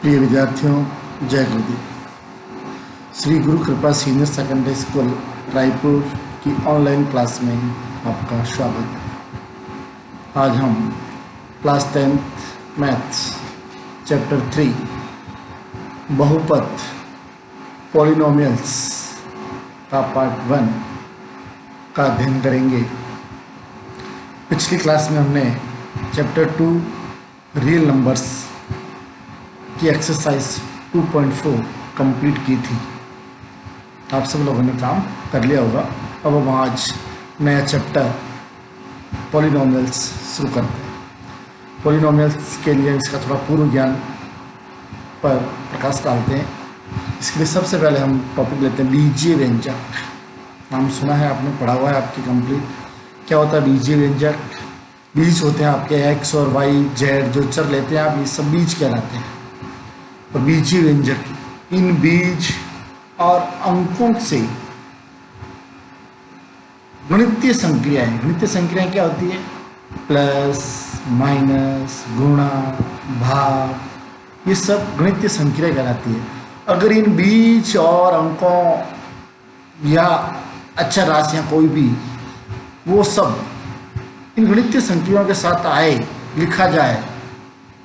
प्रिय विद्यार्थियों, जय गुरुदेव। श्री गुरु कृपा सीनियर सेकेंडरी स्कूल रायपुर की ऑनलाइन क्लास में आपका स्वागत है। आज हम क्लास 10th मैथ्स चैप्टर 3 बहुपद पॉलिनोमियल्स का पार्ट 1 का अध्ययन करेंगे। पिछली क्लास में हमने चैप्टर 2 रियल नंबर्स की एक्सरसाइज 2.4 कंप्लीट की थी। आप सब लोगों ने काम कर लिया होगा। अब हम आज नया चैप्टर पॉलिनोमियल्स शुरू करते हैं। पॉलिनोमियल्स के लिए इसका थोड़ा पूर्व ज्ञान पर प्रकाश डालते हैं। इसके लिए सबसे पहले हम टॉपिक लेते हैं बीजीय व्यंजक। नाम सुना है आपने, पढ़ा हुआ है आपकी कंप्लीट। क्या होता है बीजीय व्यंजक? बीज होते हैं आपके एक्स और वाई जेड, जो चर लेते हैं आप, ये सब बीज कहलाते हैं। और बीजीय व्यंजक, इन बीज और अंकों से गणितीय संक्रियाएं। गणितीय संक्रियाएं क्या होती है? प्लस, माइनस, गुणा, भाग, ये सब गणितीय संक्रिया कहलाती है। अगर इन बीज और अंकों या अक्षर राशियां कोई भी, वो सब इन गणितीय संक्रियाओं के साथ आए, लिखा जाए,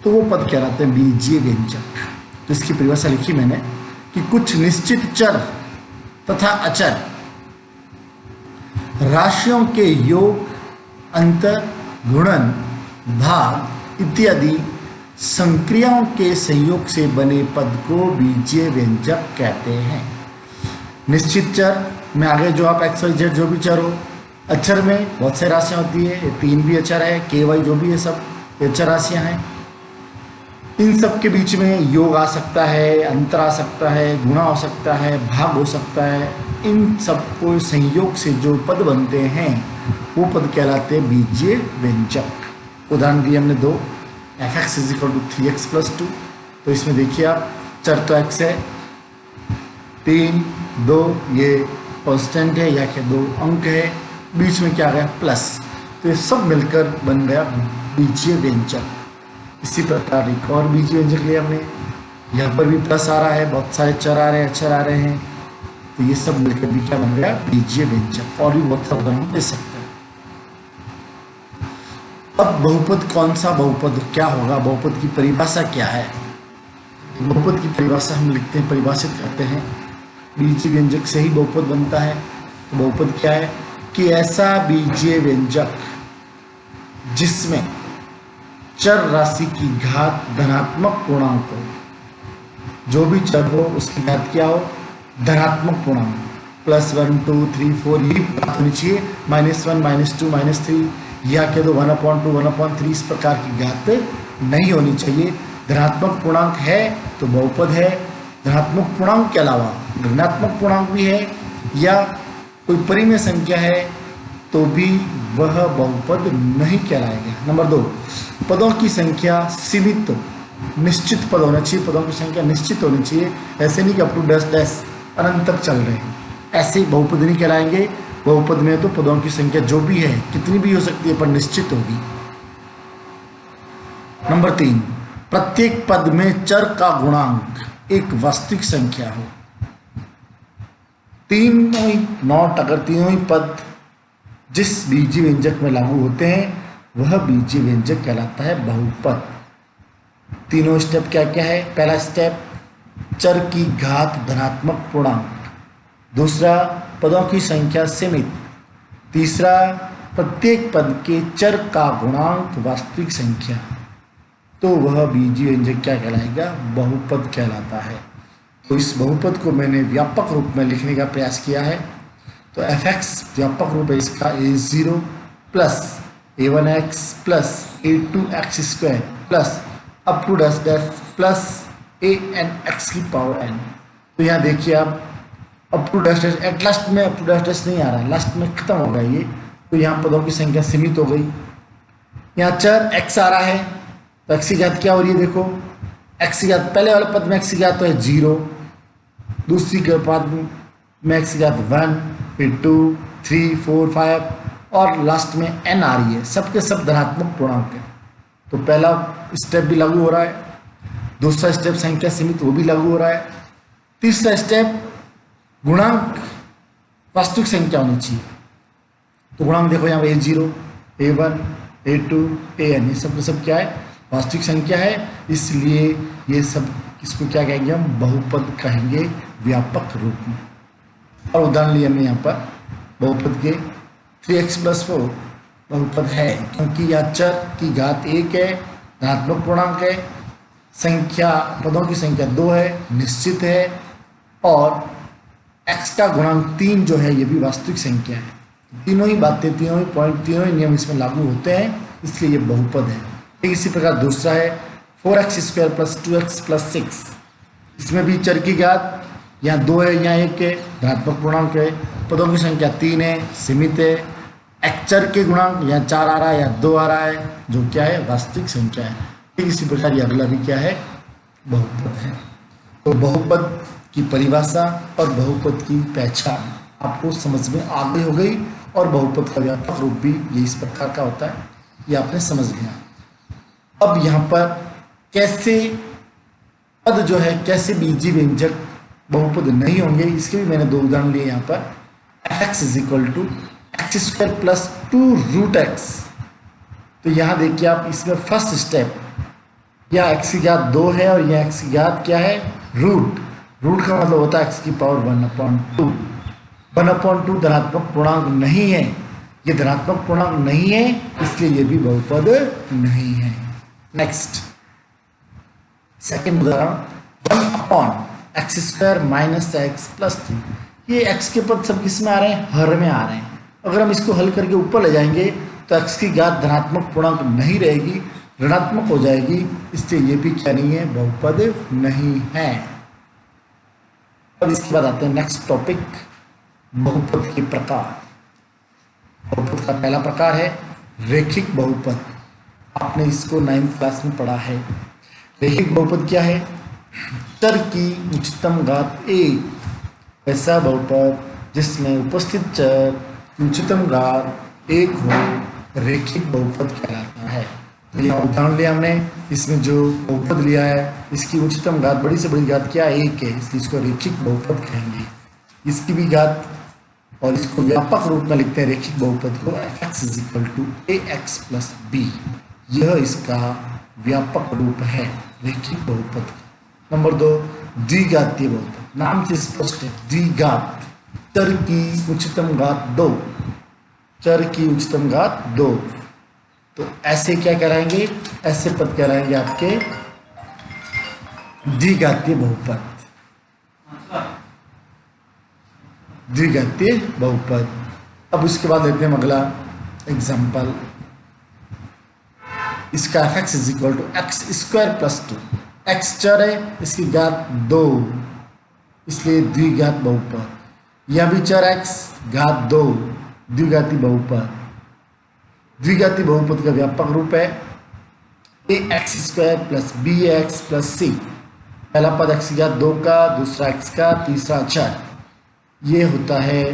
तो वो पद कहलाते हैं बीजीय व्यंजक। तो इसकी परिभाषा लिखी मैंने कि कुछ निश्चित चर तथा अचर राशियों के योग, अंतर, गुणन, भाग इत्यादि संक्रियाओं के संयोग से बने पद को बीजीय व्यंजक कहते हैं। निश्चित चर में आगे जो आप एक्स वाई जेड जो भी चर हो, अक्षर में बहुत सारी राशियाँ होती है, ये 3 भी अक्षर है, के वाई जो भी है, सब ये अक्षर राशियाँ हैं। इन सब के बीच में योग आ सकता है, अंतर आ सकता है, गुणा हो सकता है, भाग हो सकता है। इन सबको संयोग से जो पद बनते हैं वो पद कहलाते हैं बीजीय व्यंजक। उदाहरण दिए हमने 2, fx = 3x + 2। तो इसमें देखिए आप, चर तो x है, 3, 2 ये कांस्टेंट है या क्या 2 अंक है, बीच में क्या आ गया प्लस। तो ये सब मिलकर बन गया बीजीय व्यंजक। इसी प्रकार एक और बीजीय व्यंजक लिया हमने, यहाँ पर भी प्लस आ रहा है, बहुत सारे चर आ रहे हैं, अक्षर आ रहे हैं, तो ये सब मिलकर भी क्या बन गया बीजीय व्यंजक। और भी बहुत सारे उदाहरण दे सकते हैं। अब बहुपद, कौन सा बहुपद क्या होगा? बहुपद की परिभाषा क्या है? बहुपद की परिभाषा हम लिखते हैं, परिभाषित करते हैं। बीजीय व्यंजक से ही बहुपद बनता है। तो बहुपद क्या है कि ऐसा बीजीय व्यंजक जिसमें चर राशि की घात धनात्मक पूर्णांक हो, जो भी चर हो उसकी घात क्या हो? धनात्मक पूर्णांक। +1, 2, 3, 4 ये बात होनी चाहिए। -1, -2, -3 या कह दो 1/2, 1/3 इस प्रकार की घात नहीं होनी चाहिए। धनात्मक पूर्णांक है तो बहुपद है। धनात्मक पूर्णांक के अलावा ऋणात्मक पूर्णांक भी है या कोई परिमेय संख्या है तो भी वह बहुपद नहीं कहलाएगा। नंबर 2, पदों की संख्या सीमित, निश्चित पद होना चाहिए। पदों की संख्या निश्चित होनी चाहिए। ऐसे नहीं कि अप टू डैश अनंत तक चल रहे हैं, ऐसे बहुपद नहीं कहलाएंगे। बहुपद में तो पदों की संख्या जो भी है, कितनी भी हो सकती है, पर निश्चित होगी। नंबर 3, प्रत्येक पद में चर का गुणांक एक वास्तविक संख्या हो। तीनों ही नॉट, अगर तीनों ही पद जिस बीजीय व्यंजक में लागू होते हैं वह बीजीय व्यंजक कहलाता है बहुपद। तीनों स्टेप क्या क्या है? पहला स्टेप, चर की घात धनात्मक पूर्णांक। दूसरा, पदों की संख्या सीमित। तीसरा, प्रत्येक पद के चर का गुणांक वास्तविक संख्या। तो वह बीजीय व्यंजक क्या कहलाएगा? बहुपद कहलाता है। तो इस बहुपद को मैंने व्यापक रूप में लिखने का प्रयास किया है। तो fx व्यापक रूप है इसका a0 + a1x + a2x² + up to dash plus an(x⁴n). तो यहाँ देखिए आप, up to dash at last में अप टू डैश नहीं आ रहा है, लास्ट में खत्म हो गया ये। तो यहाँ पदों की संख्या सीमित हो गई। यहाँ चर x आ रहा है तो x की घात क्या हो रही है? देखो, x की घात पहले वाले पद में x की घात तो है 0, दूसरी के पद में x की घात 1, फिर 2, 3, 4, 5 और लास्ट में n आ रही है। सबके सब धनात्मक पूर्णांक है। तो पहला स्टेप भी लागू हो रहा है। दूसरा स्टेप संख्या सीमित, वो भी लागू हो रहा है। तीसरा स्टेप गुणांक वास्तविक संख्या होनी चाहिए। तो गुणांक देखो यहाँ A0, A1, A2, AN, ये सब सब क्या है, वास्तविक संख्या है, इसलिए ये सब इसको क्या कहेंगे हम, बहुपद कहेंगे व्यापक रूप में। और उदाहरण लिए हमने यहाँ पर बहुपद के 3x+4 बहुपद है, क्योंकि यह चर की घात 1 है, धनात्मक पूर्णांक है, संख्या पदों की संख्या 2 है, निश्चित है, और x का गुणांक 3 जो है ये भी वास्तविक संख्या है। तीनों ही बातें, तीनों ही पॉइंट, तीनों ही नियम इसमें लागू होते हैं, इसलिए ये बहुपद है। इसी प्रकार दूसरा है 4x² + 2x + 6, इसमें भी चर की घात यहाँ 2 है, यहाँ 1 है, धनात्मक पूर्णांक है, पदों की संख्या 3 है, सीमित है, चर के गुणांक यहाँ 4 आ रहा है, यहाँ 2 आ रहा है, जो क्या है, वास्तविक संख्या है। इसी प्रकार ये अगला भी क्या है, बहुपद है। तो बहुपद की परिभाषा और बहुपद की पहचान आपको समझ में आ गई हो गई, और बहुपद का व्यापक रूप भी ये इस प्रकार का होता है, ये आपने समझ लिया। अब यहाँ पर कैसे पद जो है, कैसे बीजी व्यंजक बहुपद नहीं होंगे, इसके भी मैंने 2 उदाहरण लिए यहाँ पर। x = x² + 2√x, तो यहाँ देखिए आप, इसमें फर्स्ट स्टेप, यहाँ x की घात 2 है और यहाँ x की घात क्या है, रूट का मतलब होता है x की पावर 1/2। 1/2 धनात्मक पूर्णांक नहीं है, ये धनात्मक पूर्णांक नहीं है, इसलिए ये भी बहुपद नहीं है। नेक्स्ट सेकंड उदाहरण 1/x² - x + 3, ये x के पद सब किस में आ रहे हैं, हर में आ रहे हैं। अगर हम इसको हल करके ऊपर ले जाएंगे तो x की घात धनात्मक पूर्णांक नहीं रहेगी, ऋणात्मक हो जाएगी, इसलिए ये भी क्या नहीं है, बहुपद नहीं है। अब इसके बाद आते हैं नेक्स्ट टॉपिक, बहुपद के प्रकार। बहुपद का पहला प्रकार है रैखिक बहुपद। आपने इसको 9th क्लास में पढ़ा है। रैखिक बहुपद क्या है, चर की उच्चतम घात 1, ऐसा बहुपद जिसमें उपस्थित चर की उच्चतम घात 1 हो, रैखिक बहुपद कहलाता है। तो यहाँ उदाहरण लिया हमने, इसमें जो बहुपद लिया है इसकी उच्चतम घात, बड़ी से बड़ी घात क्या, 1 है, इसलिए इसको रैखिक बहुपद कहेंगे। इसकी भी घात, और इसको व्यापक रूप में लिखते हैं रैखिक बहुपद को, f(x = ax + b), यह इसका व्यापक रूप है रैखिक बहुपद का। नंबर 2 द्विघातीय बहुपद, नाम से स्पष्ट है, द्विघात, चर की उच्चतम घात 2, चर की उच्चतम घात 2, तो ऐसे क्या कहलाएंगे, ऐसे पद कहलाएंगे आपके द्विघातीय बहुपद। द्विघातीय बहुपद। अब उसके बाद लेते हैं अगला एग्जाम्पल, इसका f(x = x² + 2), x चर है, इसकी घात 2, इसलिए द्विघात बहुपद। यह भी चर x, घात 2, द्विघातीय बहुपद। द्विघातीय बहुपद का व्यापक रूप है ax² + bx + c, पहला पद x की घात 2 का, दूसरा x का, तीसरा चर, ये होता है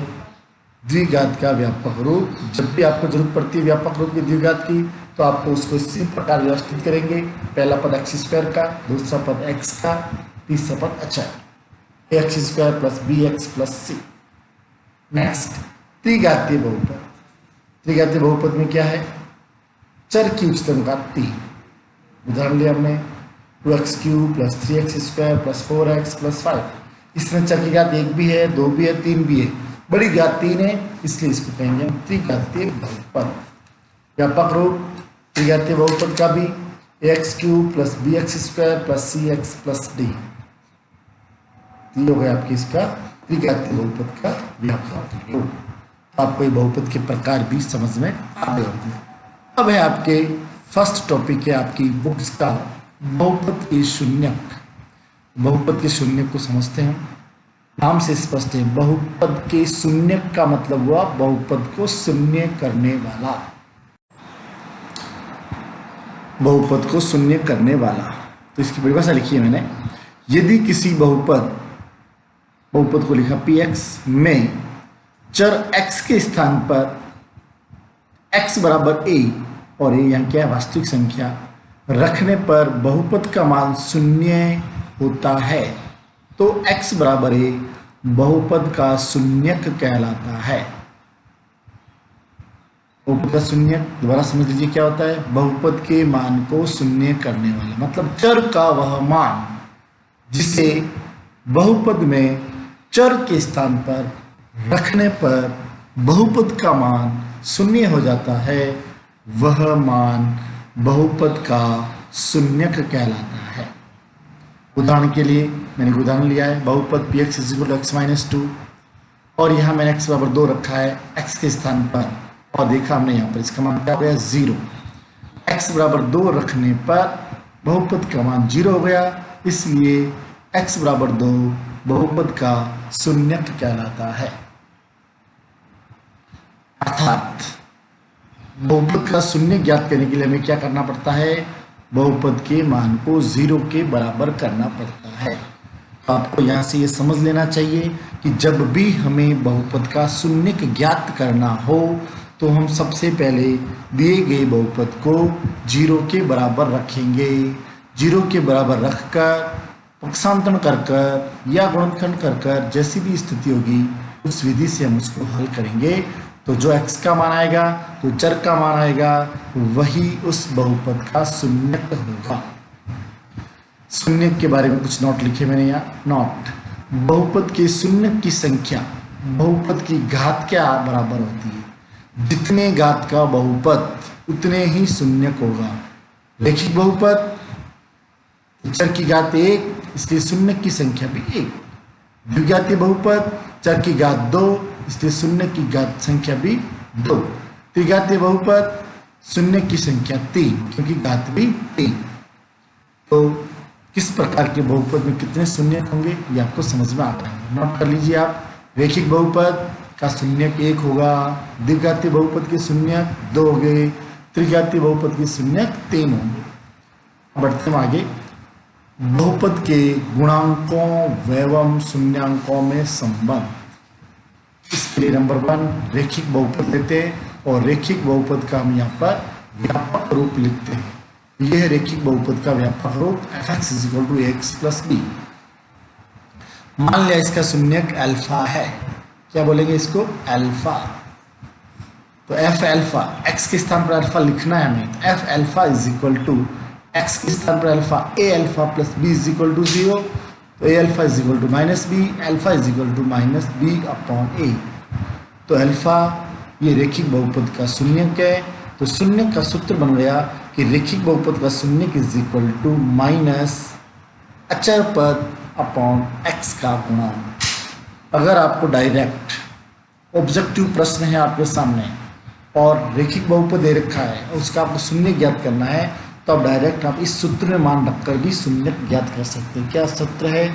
द्विघात का व्यापक रूप। जब भी आपको जरूरत पड़ती है व्यापक रूप की द्विघात की, तो आपको उसको इसी प्रकार व्यवस्थित करेंगे, पहला पद x² का, दूसरा पद x का, तीसरा पद अचर, ax² + bx + c। नेक्स्ट त्रिघातीय बहुपद। त्रिघातीय बहुपद में क्या है, चर की उच्चतम घात 3, उदाहरण लिया हमने 2x³ + 3x² + 4x + 5, इसमें चर की घात 1 भी है, 2 भी है, 3 भी है, बड़ी घात 3 है, इसलिए इसको कहेंगे हम त्रिघातीय बहुपद। व्यापक रूप त्रिघातीय बहुपद का भी ax³ + bx² + cx + d, ये हो गया आपकी इसका त्रिघातीय बहुपद का व्यापक रूप। आपको ये बहुपद के प्रकार भी समझ में आ गए होंगे। अब है आपके फर्स्ट टॉपिक है आपकी बुक्स का बहुपद के शून्यक। बहुपद के शून्यक को समझते हैं, नाम से स्पष्ट है, बहुपद के शून्यक का मतलब हुआ बहुपद को शून्य करने वाला, बहुपद को शून्य करने वाला। तो इसकी परिभाषा लिखी है मैंने, यदि किसी बहुपद को लिखा px में चर x के स्थान पर x = a, और a यहाँ क्या है, वास्तविक संख्या, रखने पर बहुपद का मान शून्य होता है तो x बराबर a बहुपद का शून्यक कहलाता है। बहुपद का शून्य दोबारा समझ लीजिए क्या होता है। बहुपद के मान को शून्य करने वाला मतलब चर का वह मान जिसे बहुपद में चर के स्थान पर रखने पर बहुपद का मान शून्य हो जाता है, वह मान बहुपद का शून्यक कहलाता है। उदाहरण के लिए मैंने एक उदाहरण लिया है, बहुपद px = x - 2 और यहाँ मैंने x बराबर 2 रखा है x के स्थान पर और देखा हमने यहाँ पर इसका मान क्या हो गया 0। x बराबर 2 रखने पर बहुपद का मान 0 हो गया, इसलिए x बराबर 2 बहुपद का शून्यक कहलाता है। अर्थात बहुपद का शून्य ज्ञात करने के लिए हमें क्या करना पड़ता है, बहुपद के मान को 0 के बराबर करना पड़ता है। तो आपको यहाँ से ये समझ लेना चाहिए कि जब भी हमें बहुपद का शून्यक ज्ञात करना हो तो हम सबसे पहले दिए गए बहुपद को 0 के बराबर रखेंगे। 0 के बराबर रखकर पक्षांतरण कर या गुणनखंड कर जैसी भी स्थिति होगी उस विधि से हम उसको हल करेंगे। तो जो x का मान आएगा, जो चर का मान आएगा, वही उस बहुपद का शून्यक होगा। शून्यक के बारे में कुछ नोट लिखे मैंने यहाँ। नोट: बहुपद के शून्यक की संख्या बहुपद की घात के बराबर होती है। जितने घात का बहुपद उतने ही शून्यक होगा। रैखिक बहुपद चर की घात 1 इसलिए शून्यक की संख्या भी 1। द्विघातीय बहुपद चर की घात 2 इसलिए शून्य की घात संख्या भी 2। त्रिघातीय बहुपद शून्य की संख्या 3 क्योंकि घात भी 3। तो किस प्रकार के बहुपद में कितने शून्य होंगे ये आपको समझ में आता है। नोट कर लीजिए आप। रैखिक बहुपद का शून्यक 1 होगा, द्विघातीय बहुपद के शून्यक 2 हो गए, त्रिघातीय बहुपद के शून्यक 3 होंगे। बढ़ते हम आगे। बहुपद के गुणांकों एवं शून्यांकों में संबंध। इसके लिए नंबर 1 रैखिक बहुपद लेते हैं और रैखिक बहुपद का हम यहाँ पर व्यापक रूप लिखते हैं। यह रैखिक बहुपद का व्यापक रूप f(x) = ax + b। मान लिया इसका शून्यक अल्फा है। क्या बोलेंगे इसको? अल्फा। तो f अल्फा x के स्थान पर अल्फा लिखना है हमें। f अल्फा = x के स्थान पर अल्फा a अल्फा + b = 0। तो a alpha = -b, alpha = -b/a। तो अल्फा ये रैखिक बहुपद का शून्यक है। तो शून्यक का सूत्र बन गया कि रैखिक बहुपद का शून्यक = अचर पद x का गुणांक। अगर आपको डायरेक्ट ऑब्जेक्टिव प्रश्न है आपके सामने और रैखिक बहुपद दे रखा है और उसका आपको शून्य ज्ञात करना है तो अब डायरेक्ट आप इस सूत्र में मान रखकर भी शून्य ज्ञात कर सकते हैं। क्या सूत्र है?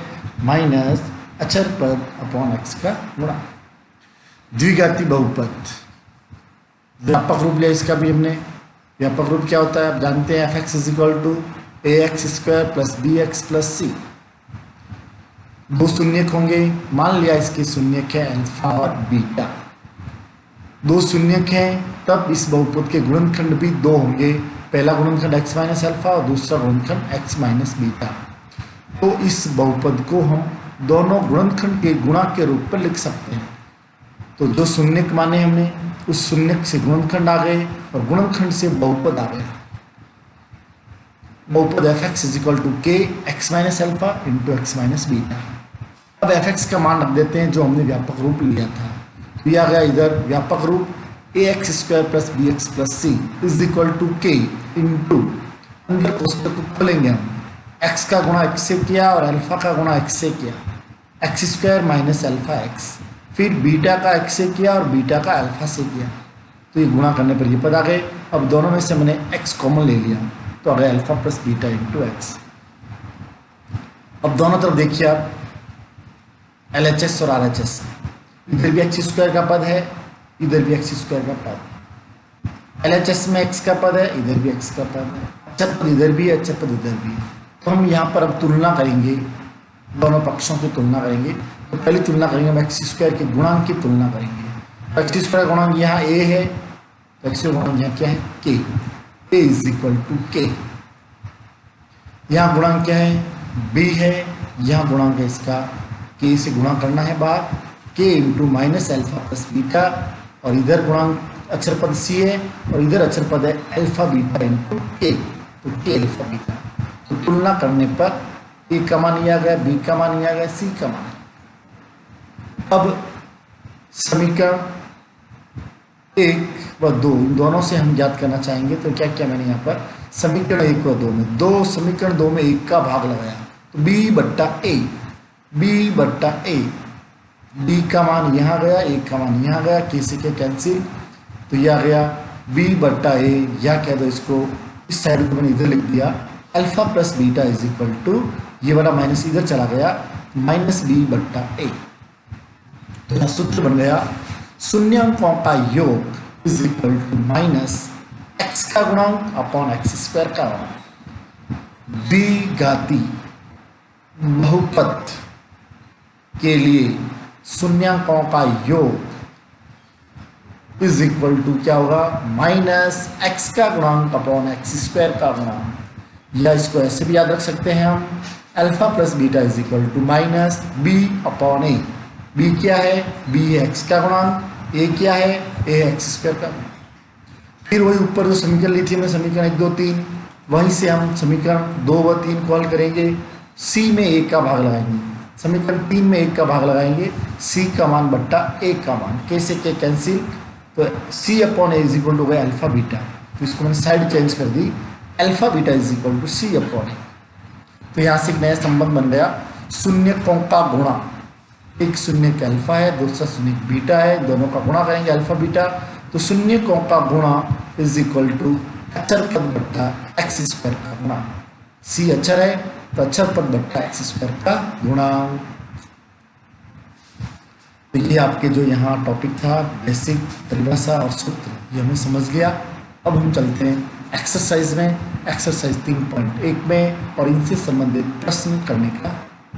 अचर पद x का गुणा। द्विघाती बहुपद व्यापक रूप लिया इसका भी हमने। व्यापक रूप क्या होता है आप जानते हैं। f(x) = ax² + bx + c। दो शून्यक होंगे। मान लिया इसके शून्यक है अल्फा और बीटा। दो शून्यक हैं तब इस बहुपद के गुणनखंड भी 2 होंगे। पहला गुणनखंड x - अल्फा और दूसरा गुणनखंड x - बीटा। तो इस बहुपद को हम दोनों गुणनखंड के गुणा के रूप पर लिख सकते हैं। तो जो शून्यक माने हमने उस शून्यक से गुणनखंड आ गए और गुणनखंड से बहुपद आ गए। बहुपद f(x) = k x - alpha × x - beta. अब f(x) का मान रख देते हैं जो हमने व्यापक रूप लिया था। दिया गया इधर व्यापक रूप ax² + bx + c = k अंदर पुस्तक को खोलेंगे हम। x का गुणा x से किया और अल्फा का गुणा x से किया, x² - अल्फा x। फिर बीटा का x से किया और बीटा का अल्फा से किया। तो ये गुणा करने पर ये पद आ गए। अब दोनों में से मैंने x कॉमन ले लिया तो आ गया अल्फा + बीटा × x। अब दोनों तरफ देखिए आप LHS और RHS। इधर भी x² का पद है, इधर भी x² का पद है। LHS में x का पद है, इधर भी x का पद है। अचर पद इधर भी है, अचर पद इधर भी है। तो हम यहाँ पर अब तुलना करेंगे, दोनों पक्षों की तुलना करेंगे। तो पहली तुलना करेंगे हम x² के गुणांक की तुलना करेंगे। x² गुणांक यहाँ a है तो x गुणांक यहाँ क्या है? k। a = k। यहाँ गुणांक क्या है, b है, यहाँ गुणांक है इसका k से गुणा करना है बार, k into minus alpha plus beta, और इधर गुणांक अक्षर पद c है और इधर अक्षर पद है अल्फा बीटा इंटू k, तो k अल्फा बीटा। तो तुलना करने पर a का मान आ गया, b का मान आ गया, c का मान। अब समीकरण 1 व 2 इन दोनों से हम ज्ञात करना चाहेंगे, तो क्या क्या मैंने यहाँ पर समीकरण 1 व 2 में समीकरण 2 में 1 का भाग लगाया, तो b बट्टा a, b का मान यहाँ गया, a का मान यहाँ गया, k से क्या कैंसिल, तो यह आ गया b बट्टा a, या कह दो इसको इस साइड को मैंने इधर लिख दिया, alpha plus beta is equal to, ये वाला माइनस इधर चला गया, माइनस b बट्टा a। तो यह सूत्र बन गया शून्यांकों का योग is equal to minus x का गुणांक अपॉन x स्क्वायर का गुणांक। द्विघाती बहुपद के लिए शून्यांकों का योग इज इक्वल टू क्या होगा, माइनस x का गुणांक अपॉन x स्क्वायर का गुणांक, या इसको ऐसे भी याद रख सकते हैं हम, alpha plus beta is equal to minus b upon a। b क्या है, b है x का गुणांक, a क्या है, a x स्क्वायर का गुणांक। फिर वही ऊपर जो समीकरण ली थी हमने, समीकरण 1 2 3, वहीं से हम समीकरण 2 व 3 कॉल करेंगे, c में a का भाग लगाएंगे, समीकरण 3 में 1 का भाग लगाएंगे, c का मान बट्टा a का मान, k से k कैंसिल, तो c upon a is equal to गया अल्फा बीटा, तो इसको मैंने साइड चेंज कर दी, alpha beta is equal to c upon a। तो यहाँ से एक नया संबंध बन गया, शून्यकों का गुणा, एक शून्य का अल्फा है, दूसरा शून्य बीटा है, दोनों का गुणा करेंगे अल्फा बीटा, तो शून्यकों का गुणा इज इक्वल टू अक्षर पद बट्टा एक्स स्क्वायर का गुणा, c अक्षर है तो अक्षर पद बट्टा एक्स स्क्वायर का गुणा। तो ये आपके जो यहाँ टॉपिक था बेसिक परिभाषा और सूत्र, ये हमें समझ गया। अब हम चलते हैं एक्सरसाइज में, एक्सरसाइज 3.1 में, और इनसे संबंधित प्रश्न करने का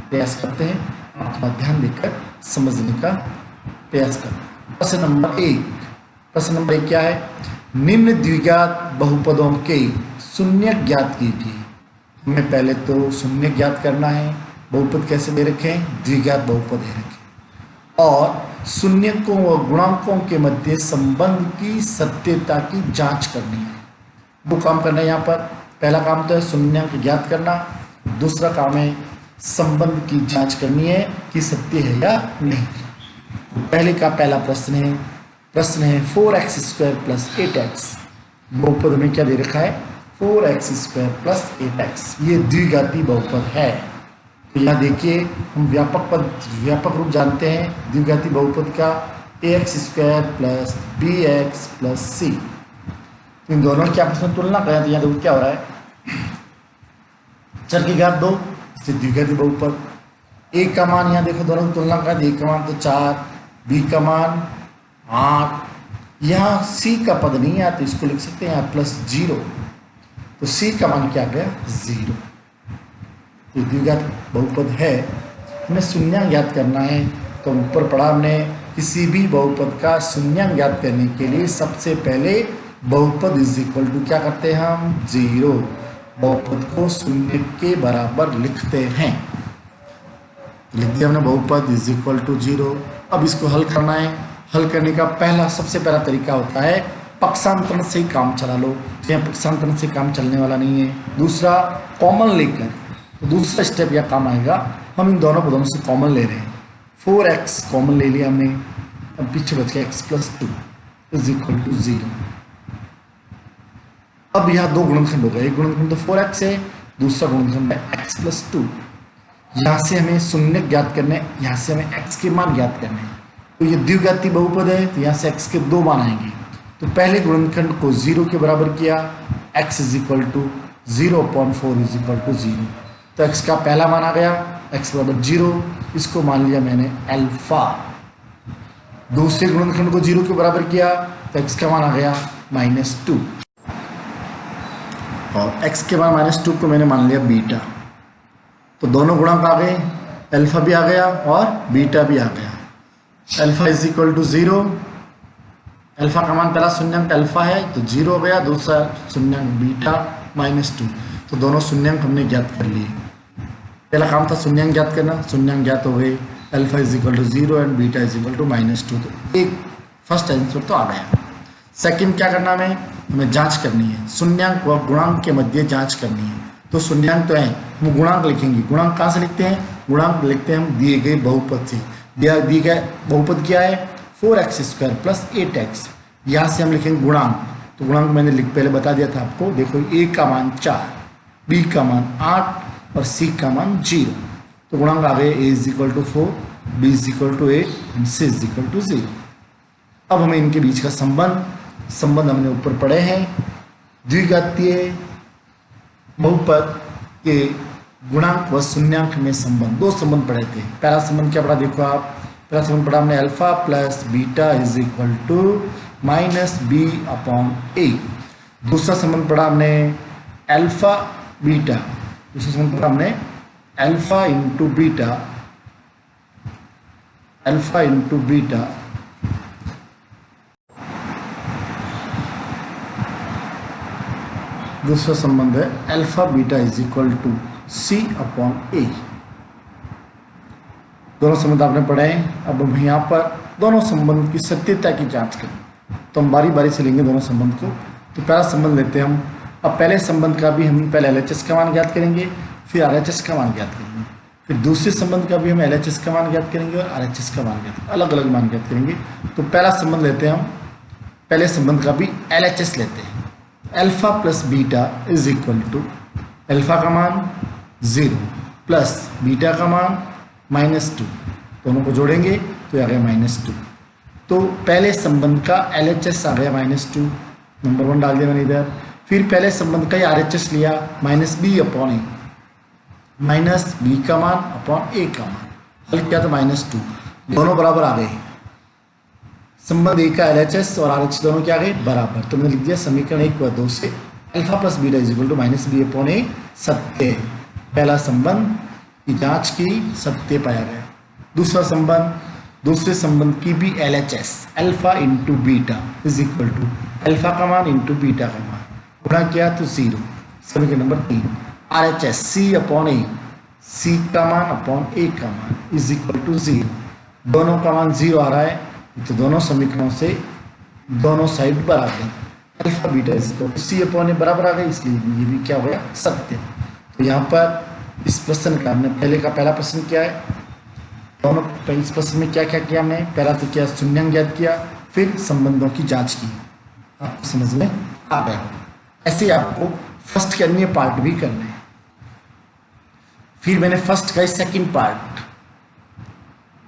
प्रयास करते हैं। आप थोड़ा ध्यान देकर समझने का प्रयास करें। प्रश्न नंबर 1 क्या है, निम्न द्विघात बहुपदों के शून्य ज्ञात कीजिए। हमें पहले तो शून्य ज्ञात करना है, बहुपद कैसे दे रखे हैं, द्विघात बहुपद दे रखे हैं, और शून्यकों व गुणांकों के मध्य संबंध की सत्यता की जांच करनी है। दो काम करना है यहाँ पर, पहला काम तो है शून्यंक ज्ञात करना, दूसरा काम है संबंध की जांच करनी है कि सत्य है या नहीं। पहले का पहला प्रश्न है 4x स्क्वायर प्लस 8x, बहुपद में क्या दे रखा है, 4x स्क्वायर प्लस 8x, ये द्विघाती बहुपद है। तो यहाँ देखिए हम व्यापक रूप जानते हैं द्विघाती बहुपद का, ax square plus bx plus c। इन दोनों की आपस में तुलना करें तो यहाँ देखो क्या हो रहा है, चर की घात 2 से द्विघाती बहुपद, a का मान यहाँ देखो दोनों की तुलना करें, a का मान तो 4, b का मान 8, यहाँ c का पद नहीं है तो इसको लिख सकते हैं यहाँ प्लस 0, तो c का मान क्या आ गया 0। तो द्विघात बहुपद है, हमें शून्यांक ज्ञात करना है। तो ऊपर पढ़ा हमने, किसी भी बहुपद का शून्यांक ज्ञात करने के लिए सबसे पहले बहुपद इज इक्वल टू क्या करते हैं हम, 0, बहुपद को शून्य के बराबर लिखते हैं। लिख दिया हमने बहुपद इज इक्वल टू 0। अब इसको हल करना है, हल करने का सबसे पहला तरीका होता है पक्षांतरण से ही काम चला लो, यहाँ पक्षांतरण से काम चलने वाला नहीं है। दूसरा कॉमन लेकर, तो दूसरा स्टेप यह काम आएगा, हम इन दोनों पदों से कॉमन ले रहे हैं, 4x कॉमन ले लिया हमने, अब पीछे बच गया x plus 2 is equal to 0। अब यहाँ दो गुणनखंड हो गए, एक गुणनखंड तो 4x है, दूसरा गुणनखंड है x प्लस 2। यहाँ से हमें शून्य ज्ञात करने, यहाँ से हमें x के मान ज्ञात करने हैं। तो ये द्विघाती बहुपद है तो यहाँ से x के 2 मान आएंगे। तो पहले गुणनखंड को 0 के बराबर किया, x is equal to 0/4 is equal to 0, तो x का पहला मान आ गया, x बराबर 0, इसको मान लिया मैंने अल्फा। दूसरे गुणनखंड को 0 के बराबर किया तो x का मान आ गया -2, और x के मान -2 को मैंने मान लिया बीटा। तो दोनों गुणांक आ गए, अल्फा भी आ गया और बीटा भी आ गया। Alpha is equal to 0, alpha का मान पहला शून्यांक अल्फा है तो 0 हो गया, दूसरा शून्यांक बीटा -2, तो दोनों शून्यांक हमने ज्ञात कर लिए। पहला काम था शून्यांक ज्ञात करना, शून्यांक ज्ञात हो गए, alpha is equal to 0 and beta is equal to -2। तो एक फर्स्ट आंसर तो आ गया। सेकंड क्या करना हमें जांच करनी है, शून्यांक व गुणांक के मध्य जांच करनी है। तो शून्यांक तो है, हम गुणांक लिखेंगे। गुणांक कहाँ से लिखते हैं? गुणांक लिखते हैं हम दिए गए बहुपद से। दिए गए बहुपद क्या है? 4x² plus 8x। यहाँ से हम लिखेंगे गुणांक। तो गुणांक मैंने पहले बता दिया था आपको। देखो a का मान 4, b का मान 8 और c का मान 0। तो गुणांक आ गए a is equal to 4, b is equal to 8 and c is equal to 0। अब हमें इनके बीच का संबंध हमने ऊपर पढ़े हैं। द्विघातीय बहुपद के गुणांक व शून्यांक में संबंध, दो संबंध पढ़े थे। पहला संबंध क्या पढ़ा? देखो आप, पहला संबंध पढ़ा हमने alpha plus beta is equal to -b/a। दूसरा संबंध पढ़ा हमने अल्फा बीटा, दूसरा संबंध पढ़ा हमने अल्फा इंटू बीटा दूसरा संबंध है alpha beta is equal to c/a। दोनों संबंध आपने पढ़े हैं। अब हम यहाँ पर दोनों संबंध की सत्यता की जांच करें। तो हम बारी बारी से लेंगे दोनों संबंध को। तो पहला संबंध लेते हैं हम। अब पहले संबंध का भी हम पहले LHS का मान ज्ञात करेंगे, फिर RHS का मान ज्ञात करेंगे, फिर दूसरे संबंध का भी हम LHS का मान ज्ञात करेंगे और RHS का मान ज्ञात, अलग अलग मान ज्ञात करेंगे। तो पहला संबंध लेते हैं हम, पहले संबंध का भी LHS लेते हैं। Alpha plus beta is equal to alpha का मान 0 प्लस बीटा का मान -2। दोनों को जोड़ेंगे तो आ गया -2। तो पहले संबंध का LHS आ गया -2, नंबर 1 डाल दिया मैंने इधर। फिर पहले संबंध का ही RHS लिया, -b/a, -b का मान अपॉन a का मान, हल किया तो -2। दोनों बराबर आ गए। संबंध A का LHS और RHS दोनों क्या आ गए? बराबर। तो मैंने लिख दिया समीकरण 1 व 2 से alpha plus beta is equal to -b/a सत्य। पहला संबंध की जांच की, सत्य पाया गया। दूसरा संबंध, दूसरे संबंध की भी LHS alpha into beta is equal to alpha का मान इंटू बीटा का मान, गुणा किया तो 0। समीकरण नंबर 3 RHS c/a, c का मान अपॉन a का मान इज इक्वल टू 0। दोनों का मान 0 आ रहा है, तो दोनों समीकरणों से दोनों साइड बराबर, अल्फा बीटा इसको c/a बराबर आ गए, इसलिए ये भी क्या हो गया? सत्य। तो यहाँ पर इस प्रश्न का हमने पहला प्रश्न क्या है, दोनों इस प्रश्न में क्या क्या किया हमने? पहला तो क्या शून्यांक ज्ञात किया, फिर संबंधों की जांच की। आपको समझ में आ गया। ऐसे आपको फर्स्ट के अन्य पार्ट भी करने हैं। फिर मैंने फर्स्ट का सेकंड पार्ट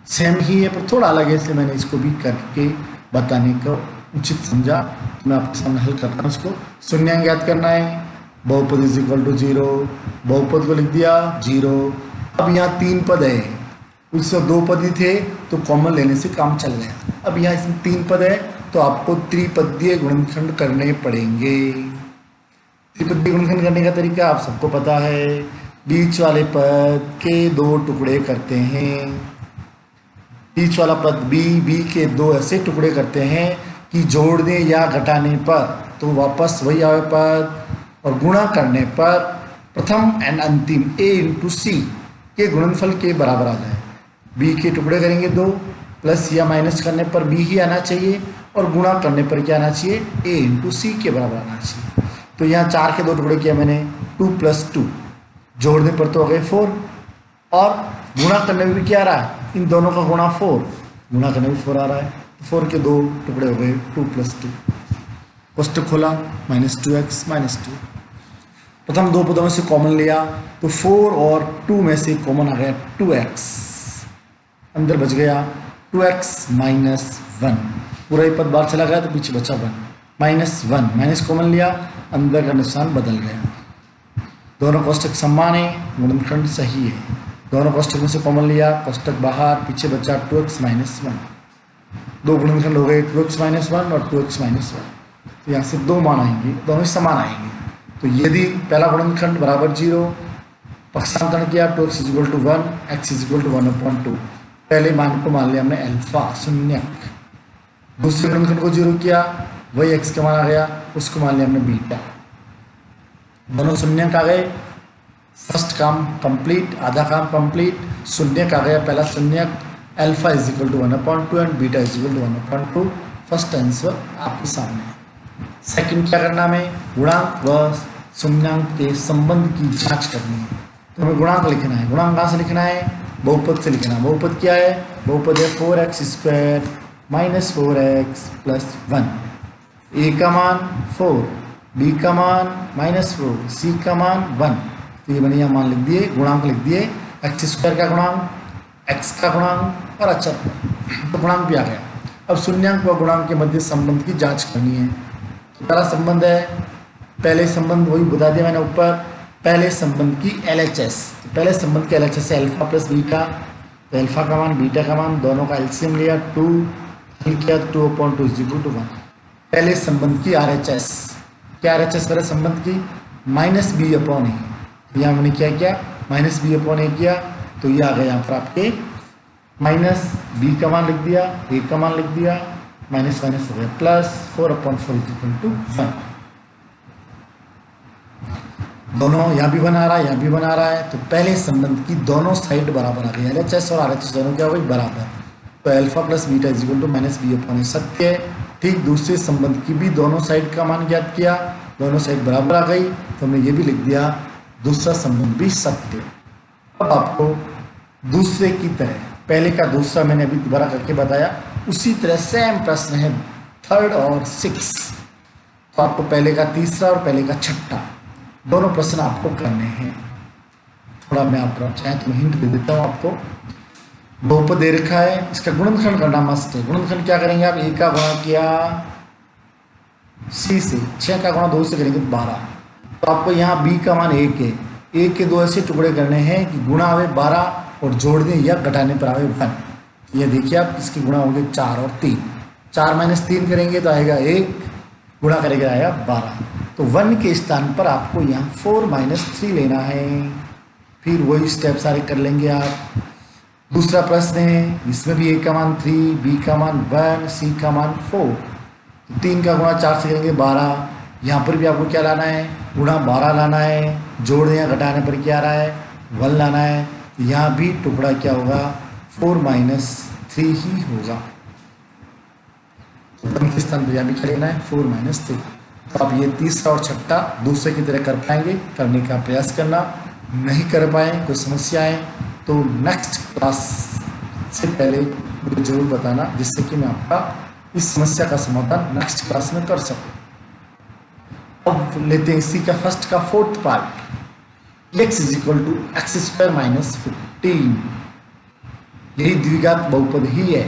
सेम ही है पर थोड़ा अलग है, इसलिए मैंने इसको भी करके बताने का उचित समझा। तो मैं आपके सामने हल कर रहा हूँ इसको। शून्यांक ज्ञात करना है, बहुपद इज इक्वल टू 0, बहुपद को लिख दिया 0। अब यहाँ 3 पद है, उससे 2 पद ही थे तो कॉमन लेने से काम चल गया। अब यहाँ इसमें 3 पद है तो आपको त्रिपदीय गुणनखंड करने पड़ेंगे। त्रिपदीय गुणनखंड करने का तरीका आप सबको पता है, बीच वाले पद के 2 टुकड़े करते हैं। बीच वाला पद b के 2 ऐसे टुकड़े करते हैं कि जोड़ने या घटाने पर तो वापस वही आवे पद, और गुणा करने पर प्रथम एंड अंतिम a इंटू सी के गुणनफल के बराबर आ जाए। b के टुकड़े करेंगे 2, प्लस या माइनस करने पर b ही आना चाहिए, और गुणा करने पर क्या आना चाहिए? a इंटू सी के बराबर आना चाहिए। तो यहाँ 4 के 2 टुकड़े किया मैंने, 2 + 2, जोड़ने पर तो हो गए 4, और गुणा करने में भी क्या आ रहा है? इन दोनों का गुणा 4, गुणा करने में 4 आ रहा है, तो 4 के 2 टुकड़े हो गए 2 + 2। कोष्टक खोला, -2x -2। प्रथम 2 पदों में से कॉमन लिया तो 4 और 2 में से कॉमन आ गया 2x, अंदर बच गया 2x - 1। पूरा ही पद बाहर चला गया तो पीछे बचा 1, -1 माइनस कॉमन लिया, अंदर का निशान बदल गया। दोनों कोष्टक समान है, गुणनखंड सही है। दोनों कोष्टक में से कॉमन लिया, कोष्टक बाहर, पीछे बचा 2x - 1। 2 गुणनखंड हो गए 2x - 1 और 2x - 1। तो यहाँ से 2 मान आएंगे, दोनों ही समान आएंगे। तो यदि पहला गुणनखंड बराबर 0, पक्षांतरण किया 2x = 1, x = 1/2। पहले मान को मान लिया हमने अल्फा शून्यक। दूसरे गुणनखंड को 0 किया, वही x का मान आ गया, उसको मान लिया हमने बीटा। दोनों शून्यक आ गए, फर्स्ट काम कंप्लीट, आधा काम कंप्लीट। शून्यक आ गया, पहला शून्यक alpha is equal to 1/2 and beta is equal to 1/2। First answer आपके सामने है। सेकंड क्या करना हमें, गुणांक व शून्यांक के संबंध की जांच करनी है। तो हमें गुणांक लिखना है। गुणांक कहाँ से लिखना है, बहुपद से लिखना है। बहुपद क्या है, बहुपद है 4x² माइनस 4x प्लस 1। ए का मान 4, बी का मान -4, सी का मान 1। तो ये मैंने यहाँ मान लिख दिए, गुणांक लिख दिए। x² का गुणांक, x का गुणांक और अचर तो गुणांक भी आ गया। अब शून्यांक व गुणांक के मध्य संबंध की जांच करनी है। तो पहला संबंध है, पहले संबंध वही बता दिया मैंने ऊपर, पहले संबंध की LHS। तो पहले संबंध की LHS है अल्फा प्लस बीटा। तो अल्फा का मान बीटा का मान दोनों का एलसीएम लिया, 2 किया, 2/2 इज इक्वल टू 1। पहले संबंध की RHS, क्या RHS पहले संबंध की, -b/a। यहाँ मैंने क्या किया, -b/a किया। तो ये आ गया यहाँ पर आपके -b का मान लिख दिया, a का मान लिख दिया, माइनस माइनस हो गया प्लस 4/4 इज इक्वल टू 1। दोनों यहाँ भी बना रहा है, यहाँ भी बना रहा है। तो पहले संबंध की दोनों साइड बराबर आ गई, LHS और RHS दोनों क्या हो गई, बराबर। तो alpha plus beta is equal to -b/a सत्य है। ठीक दूसरे संबंध की भी दोनों साइड का मान ज्ञात किया, दोनों साइड बराबर आ गई। तो हमने ये भी लिख दिया दूसरा संबंध भी सत्य। अब आपको दूसरे की तरह पहले का दूसरा मैंने अभी दोबारा करके बताया, उसी तरह सेम प्रश्न है 3rd और 6th। तो आपको पहले का तीसरा और पहले का छठा दोनों प्रश्न आपको करने हैं। थोड़ा मैं आपको चाहे तो हिंट दे देता हूँ आपको। बहुपद दे रखा है, इसका गुणनखंड करना मस्त है। गुणनखंड क्या करेंगे आप, 1 का गुणा किया सी से, 6 का गुणा 2 से करेंगे तो 12। तो आपको यहाँ b का मान 1 है, 1 के 2 ऐसे टुकड़े करने हैं कि गुणा आवे 12 और जोड़ दें या घटाने पर आवे 1। ये देखिए आप, इसके गुणा होंगे 4 और 3, 4 - 3 करेंगे तो आएगा 1, गुणा करेंगे आएगा 12। तो 1 के स्थान पर आपको यहाँ 4 - 3 लेना है। फिर वही स्टेप सारे कर लेंगे आप। दूसरा प्रश्न है, इसमें भी a का मान 3, b का मान 1, c का मान 4। तो 3 का गुणा 4 से करेंगे 12। यहाँ पर भी आपको क्या लाना है, गुणा 12 लाना है, जोड़ या घटाने पर क्या आ रहा है, 1 लाना है। यहाँ भी टुकड़ा क्या होगा, 4 - 3 ही होगा। तो 1 के स्थान पर यहाँ भी क्या लेना है, 4 - 3। तो आप ये तीसरा और छठा दूसरे की तरह कर पाएंगे, करने का प्रयास करना। नहीं कर पाए, कोई समस्या है तो नेक्स्ट क्लास से पहले मुझे जरूर बताना, जिससे कि मैं आपका इस समस्या का समाधान नेक्स्ट क्लास में कर सकूं। अब लेते हैं इसी का फर्स्ट का 4th part, x is equal to x² - 15। यही द्विघात बहुपद ही है,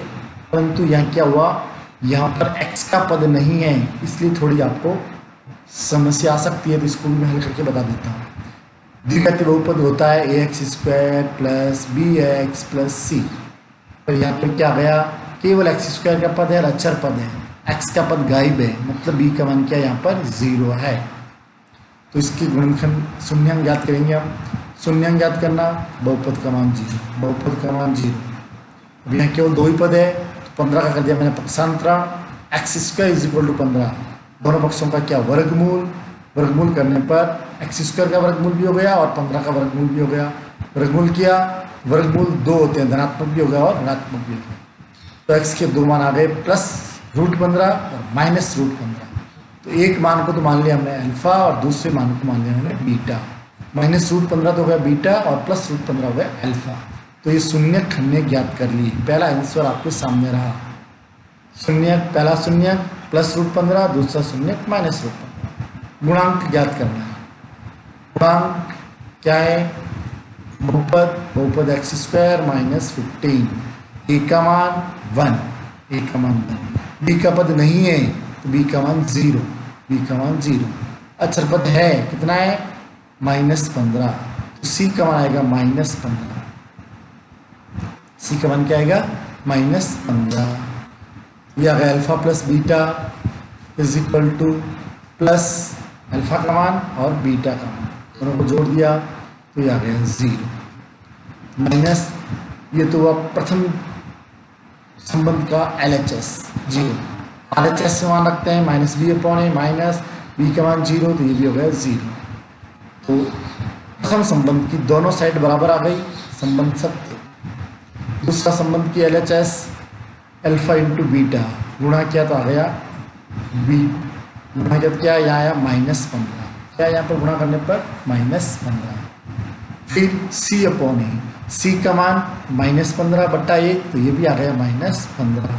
परंतु यहाँ क्या हुआ, यहाँ पर x का पद नहीं है, इसलिए थोड़ी आपको समस्या आ सकती है। तो इसको भी मैं हल करके बता देता हूँ। द्विघाती बहुपद होता है ax² plus bx plus c। और यहाँ पर क्या गया, केवल x² का पद है और अचर पद है, x का पद गायब है, मतलब b का मान क्या यहाँ पर 0 है। तो इसकी गुणनखंड शून्यांक ज्ञात करेंगे हम। शून्यांक ज्ञात करना, बहुपद का मान 0, बहुपद का मान 0। अब यहाँ केवल 2 ही पद है, तो 15 का कर दिया मैंने पक्षांतरण, x² इज इक्वल टू 15। दोनों पक्षों का क्या, वर्गमूल। वर्गमूल करने पर x² का वर्गमूल भी हो गया और 15 का वर्गमूल भी हो गया। वर्गमूल किया, वर्गमूल 2 होते हैं, धनात्मक भी हो गया और ऋणात्मक भी हो गया। तो x के 2 मान आ गए, +√15 और -√15। तो एक मान को तो मान लिया हमने अल्फा और दूसरे मान को मान लिया हमने बीटा। -√15 तो हो गया बीटा और +√15 हो गया अल्फा। तो ये शून्यक हमने ज्ञात कर ली। पहला आंसर आपके सामने रहा, शून्यक, पहला शून्यक +√15, दूसरा शून्यक -√15। गुणांक ज्ञात करना है। गुणांक क्या है, बहुपद, बहुपद x² - 15। a का मान 1, a का मान 1, b का पद नहीं है तो b का मान 0, b का मान 0। अचर पद है, कितना है, -15। तो c का मान आएगा -15, c का मान क्या आएगा, -15। यह आ गया alpha plus beta is equal two plus alpha का मान और बीटा का मान, दोनों को जोड़ दिया तो ये आ गया 0 माइनस, ये तो अब प्रथम संबंध का LHS 0, RHS से मान रखते हैं -b/a, माइनस b का मान 0, तो ये भी हो गया 0। तो प्रथम संबंध की दोनों साइड बराबर आ गई, संबंध सत्य। दूसरा संबंध की LHS अल्फा इंटू बीटा गुणा किया तो आ गया बी, गुणा किया तो क्या यहाँ आया -15, क्या यहाँ पर गुणा करने पर -15। फिर C अपॉन ए, C का मान -15 बट्टा 1, तो ये भी आ गया -15,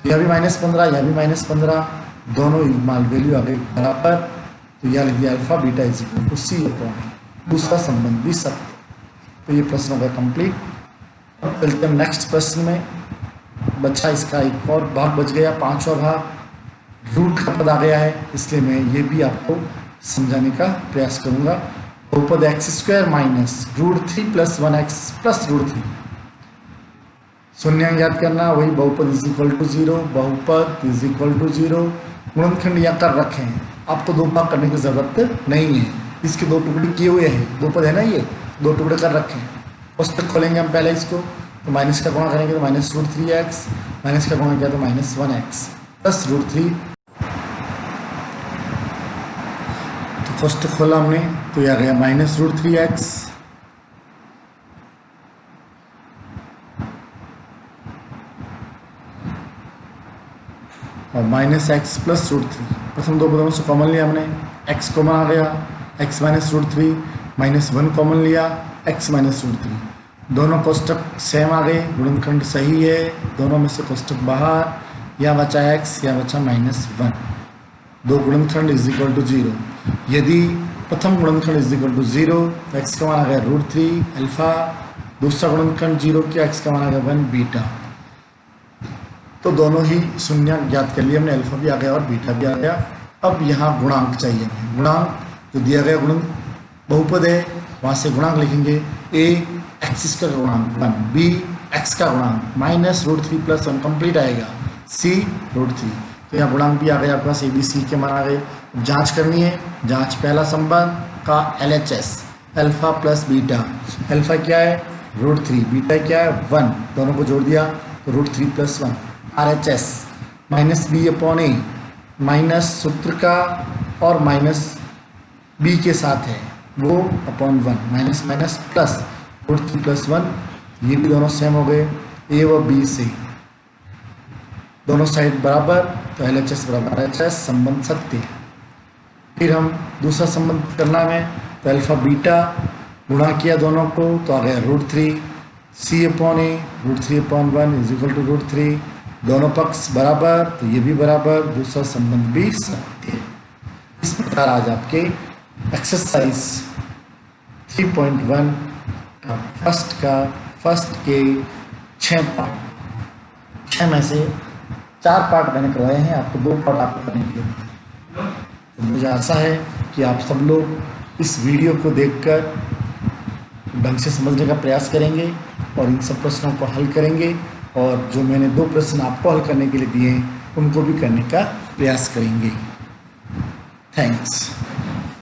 यह भी -15, यह भी -15, दोनों मान वैल्यू आ गई बराबर, तो यह लिख दिया alpha beta is equal to C upon A. दूसरा संबंध भी सत्य। तो ये प्रश्न हो गया कंप्लीट। अब चलते हैं नेक्स्ट प्रश्न में। बच्चा इसका एक और भाग बच गया, पांचवा भाग। रूट का पद आ गया है, इसलिए मैं ये भी आपको समझाने का प्रयास करूंगा। बहुपद x² माइनस √3 + 1x + √3, शून्य याद करना, वही बहुपद इज इक्वल टू 0, बहुपद इज इक्वल टू 0। गुणनखंड यहाँ कर रखे हैं, आपको दो भाग करने की जरूरत नहीं है, इसके दो टुकड़े किए हुए हैं, दो पद है ना, ये दो टुकड़े कर रखे हैं। कोष्ठक खोलेंगे हम पहले इसको, तो माइनस का गुणा करेंगे तो -√3x, माइनस का गुणा किया तो -1x + √3। तो कोष्ठक खोला हमने, तो यह आ गया -√3x और -x + √3। प्रथम दो पदों से कॉमन लिया हमने, x कॉमन आ गया, x -√3, -1 कॉमन लिया, x -√3। दोनों कोष्ठक सेम आ गए, गुणनखंड सही है, दोनों में से कोष्ठक बाहर, या बचा x, या बचा -1। दो गुणनखंड इज इक्वल टू 0। यदि प्रथम गुणनखंड इज इक्वल टू 0, तो x का मान आ गया √3 अल्फा, दूसरा गुणनखंड 0 किया, x का मान आ गया 1 बीटा। तो दोनों ही शून्य ज्ञात कर लिए हमने, अल्फा भी आ गया और बीटा भी आ गया। अब यहाँ गुणांक चाहिए हमें, गुणांक जो दिया गया गुणन बहुपद है, वहाँ से गुणांक लिखेंगे। a x का गुणांक 1, b x का गुणांक -√3 + 1 कंप्लीट आएगा, c √3। तो यहाँ गुणांक भी आ गया आपके पास, ABC के मान आ गए। जांच करनी है, जांच पहला संबंध का LHS अल्फा + बीटा। अल्फा क्या है √3, बीटा क्या है 1, दोनों को जोड़ दिया तो √3 + 1। RHS -b अपॉन ए, माइनस सूत्र का और -b के साथ है वो अपॉन 1, माइनस माइनस प्लस √3 + 1, ये भी दोनों सेम हो गए a व b से, दोनों साइड बराबर, तो LHS बराबर RHS, संबंध सत्य। फिर हम दूसरा संबंध करना है, तो अल्फा बीटा गुणा किया दोनों को तो आ गया √3, c upon a √3/1 is equal to √3, दोनों पक्ष बराबर, तो ये भी बराबर, दूसरा संबंध भी सत्य। इस प्रकार आज आपके एक्सरसाइज 3.1 का फर्स्ट के 6 पार्ट, 6 में से 4 पार्ट मैंने करवाए हैं, आपको 2 पार्ट आपको करने के लिए। तो मुझे आशा है कि आप सब लोग इस वीडियो को देखकर ढंग से समझने का प्रयास करेंगे और इन सब प्रश्नों को हल करेंगे, और जो मैंने 2 प्रश्न आपको हल करने के लिए दिए हैं उनको भी करने का प्रयास करेंगे। थैंक्स।